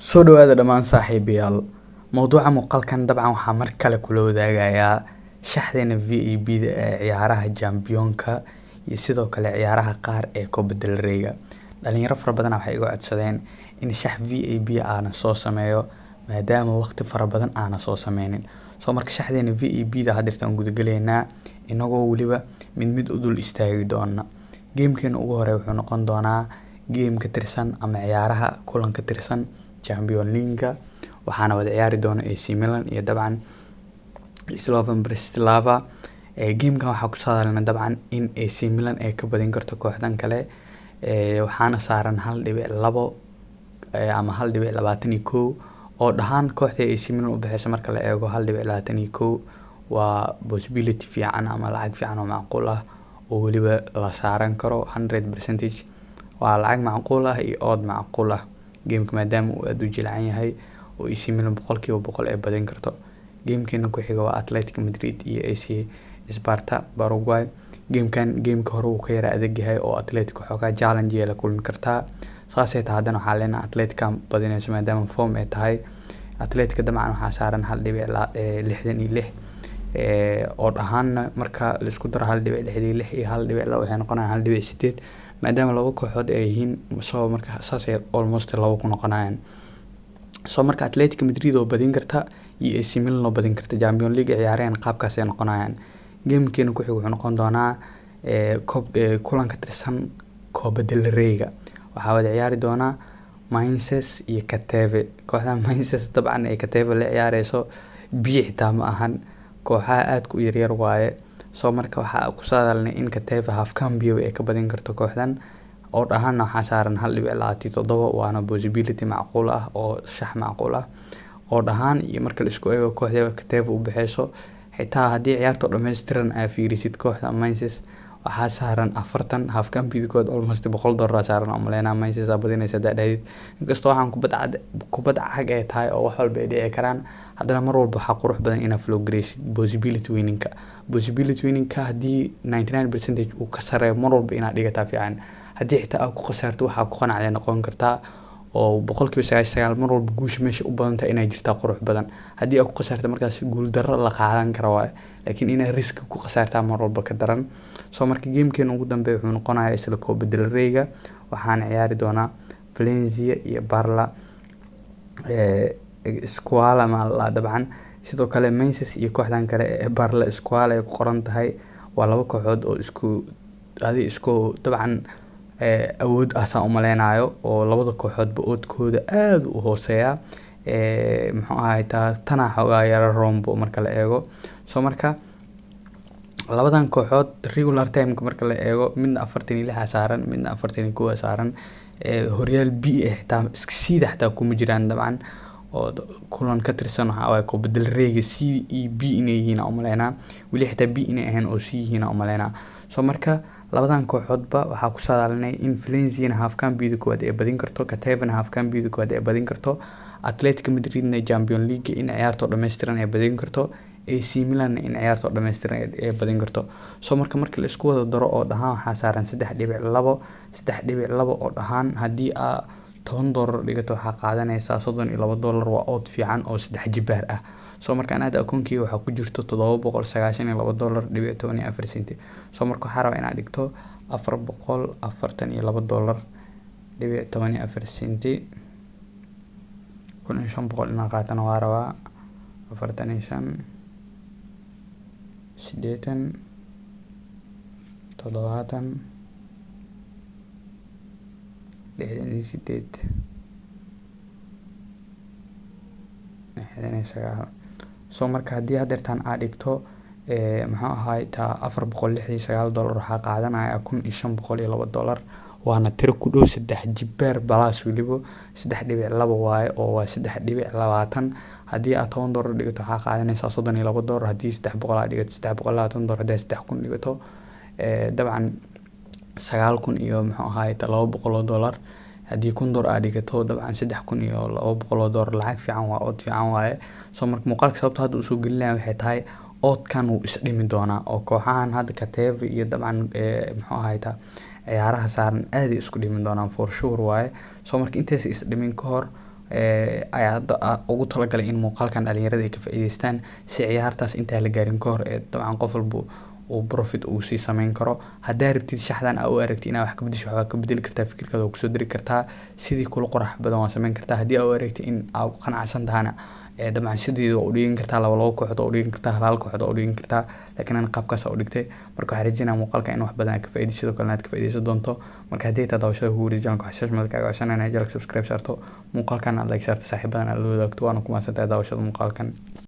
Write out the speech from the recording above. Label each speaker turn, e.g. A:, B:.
A: Soo dhawaada dhammaan saaxiibayaal. Mowduuca muuqaalkan dabcan waxaa mar kale kula wadaagayaa shaxdeena VAB-da ee ciyaaraha Championka iyo sidoo kale ciyaaraha qaar ee Copa del Rey-ga. Dhalinyaro fara badan waxay iga codsadeen in shax VAB aan soo sameeyo maadaama waqti fara badan aan soo sameynin. Marka shaxdeena VAB-da hadda guda galeynaa inagoo waliba mid u dul istaagi doona. Game-keena ugu horeeya wuxuu noqon doonaa game ka tirsan ama ciyaaraha kulan ka tirsan Champions League waxaana wada ciyaari doona AC Milan iyo dabcan Slovan Bratislava. Game-kan waxaa ku saadaalna dabcan in AC Milan ay ka badin karto kooxdan kale waxaana saaran 1.2 ama 1.21 oo dhahaan kooxda AC Milan u bixisa marka la eego 1.21 waa possibility fiican ama lacag fiican oo macquul ah oo waliba la saaran karo 100% waa lacag macquul ah iyo odd macquul ah. Game-ka maadaama uu aad u jilcan yahay oo AC Milan 100% ay badin karto. Game-keena ku xiga waa Atletico Madrid iyo AC Sparta Paraguay. Game-ka hore uu ka yara adag yahay oo Atletico xoogaa challenge la kulmi kartaa. Saasay tahay haddana waxaa leenahay Atletico badinaysa maadaama form ay tahay. Atletico dabcan waxaa saaran 1.66 oo dhahaan marka la isku daro 1.66 iyo 1.2 waxay noqonayaan 1.8 maadaama laba kooxood ay yihiin marka saasay almost laba ku noqonayaan. Marka Atletico Madrid oo badin karta iyo AC Milan oo badin karta Champions League ciyaareen qaabkaas ay noqonayaan. Game-keena ku xiga wuxuu noqon doonaa kulan ka tirsan Copa del Rey-ga waxaa wada ciyaari doona Mainz iyo Cateve. Kooxda Mainz dabcan ay Cateve la ciyaareyso xitaa ma ahan kooxaha aad ku yar waaye. Marka waxaa ku saadaalnay in Cateve half cambio ay ka badin karto kooxdan oo dhahaan waxaa saaran 1.27 waana possibility macquul ah oo shax macquul ah oo dhahaan iyo marka la isku eego kooxda Cateve u bixeyso xitaa haddii ciyaarto dhameystiran ay fiirisid kooxda Mainz waxaa saaran 40 half cambio kood almost $100 saaran oo maleena Mainz badinaysa daadayid. Inkastoo waxaan kubad cag ay tahay oo wax walba ay dhici karaan haddana mar walba waxaa qurux badan inaad flow gareysid possibility winning-ka haddii 99% uu ka sareeyo mar walba inaad dhigataa fiican. Haddii xitaa aad ku khasaarto waxaa ku qanacday noqon kartaa oo 99% mar walba guusha meesha u badan tahay inay jirtaa qurux badan. Haddii aad ku khasaarto markaas guul darro la qaadan karo waaye laakiin inaad risk ku khasaartaa mar walba ka daran. Marka game-keena ugu dambeeya wuxuu noqonayaa isla Copa del Rey-ga waxaana ciyaari doona Valencia iyo Barça Squala ma dabcan sidoo kale Mainz iyo kooxdan kale ee Barça Squala ay ku qoran tahay waa laba kooxood oo isku dabcan awood asaan u maleynayo oo labada kooxoodba oodkooda aad u hooseeya muxuu ahaay tana xoogaa yara rombo marka la eego. Marka labadan kooxood regular time-ka marka la eego midna 46 saaran midna 41 saaran Horyaal B xitaa siida xitaa kuma jiraan dabcan oo kulan ka tirsan waxa ay Copa del Rey-ga C iyo B inay yihiin oo maleena wali xitaa B inay ahayn oo C yihiin oo maleena. Marka labadan kooxoodba waxaa ku saadaalinay in Valencia half cambio kood ay badin karto Cateve half cambio kood ay badin karto Atletico Madrid Champions League in ciyaarto dhameystiran ay badin karto AC Milan in ciyaarto dhameystiran ay badin karto. Marka la isku wada daro oo dhahaan waxaa saaran 3.2 oo dhahaan haddii aad $10 dhigato waxaa qaadanaysaa $32 waa odd fiican oo 3 jibaar ah. Marka anaad akoonkeyga waxaa ku jirto $792.14. Marka waxaa rabaa inaad dhigto $442.14 1500 inaan qaatana waa rabaa 45 80 70 68 69. Marka haddii hadeertaan aad dhigto muxuu ahaay $469 waxaa qaadanaya $1502 waana tiro ku dhow 3 jibaar plus waliba 3.2 waaye oo waa 3.20. haddii aad $10 dhigato waxaa qaadanaysaa $32 haddii 300 aad dhigato $320 haddii 3000 dhigato dabcan 9000 iyo muxuu ahaay $200 haddii $1000 aad dhigato dabcan $3200 lacag fiican waa odd fiican waaye. Marka muuqaalka sababta hadda usoo gelinaya waxay tahay oddkan wuu is dhimi doonaa oo kooxahan hadda Cateve iyo dabcan muxuu ahaay ciyaaraha saaran aad ay isku dhimi doonaan for sure waaye. Marka intaas is dhimin ka hor ayaa hadda ugu talagalay in muuqaalkan dhalinyarada ay ka faa'iideystaan si ciyaartaas intaan la gaarin ka hor dabcan qof walba uu profit uu sii sameyn karo. Haddaa rabtid shaxdan aa u aragtid inaad wax ka beddesho waxaa ka beddeli kartaa fikirkaada oo kusoo diri kartaa sidii kula qurux badan waa sameyn kartaa. Haddii aad u aragtid in aad ku qanacsan tahana dabcan sideeda waa u dhigan kartaa, laba kooxood waa u dhigan kartaa, hal kooxood waa u dhigan kartaa, laakiin ani qaabkaas u dhigtay. Marka waxaan rajeynayaa muuqaalka in wax badan aad ka faa'iideyso, sidoo kalena aad ka faa'iideysan doonto. Marka haddii taa daawashada kugu wareejiyaan channelka waxaa xusuus kaaga codsanaya inaad subscribe saarto, muuqaalkan aad like saarto, saaxiibadan aad la wadaagto. Waana ku mahadsantahay daawashada muuqaalkan.